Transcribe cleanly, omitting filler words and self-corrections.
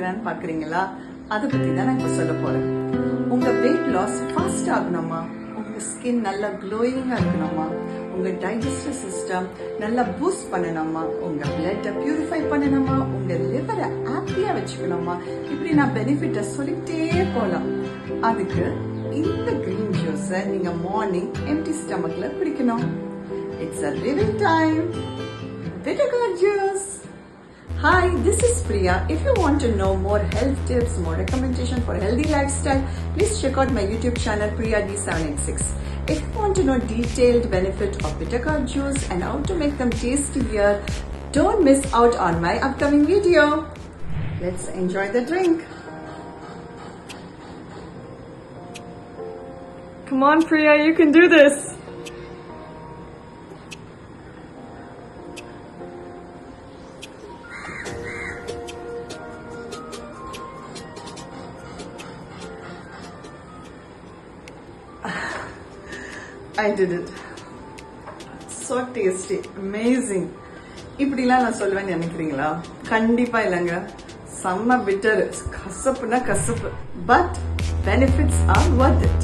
கொடுக்கறேன்னு பாக்குறீங்களா? அதை பத்தி தான் நான் இப்ப சொல்ல போறேன். உங்க வெயிட் லாஸ் ஃபாஸ்ட் ஆகணுமா, உங்க ஸ்கின் நல்லா க்ளோயிங்கா இருக்கணுமா, உங்க டைஜஸ்டிவ் சிஸ்டம் நல்லா பூஸ்ட் பண்ணணுமா, உங்க பிளட்டை பியூரிஃபை பண்ணணுமா, உங்க லிவரை ஹாப்பியா வச்சுக்கணுமா, இப்படி நான் பெனிஃபிட்ட சொல்லிட்டே போலாம். அதுக்கு இந்த கிரீன் ஜூஸை நீங்க மார்னிங் எம்டி ஸ்டமக்ல குடிக்கணும். It's a living time. Vinegar juice. Hi, this is Priya. If you want to know more health tips, more recommendation for healthy lifestyle, please check out my YouTube channel Priya D786. If you want to know detailed benefit of bitter juice and how to make them tastier, don't miss out on my upcoming video. Let's enjoy the drink. Come on, Priya, you can do this. I did it. So tasty, amazing. இப்படிலாம் நான் சொல்லுவேன்னு நினைக்கிறீங்களா? கண்டிப்பா இல்லைங்க. செம்ம bitter, கசப்புனா கசப்பு. But benefits are worth it.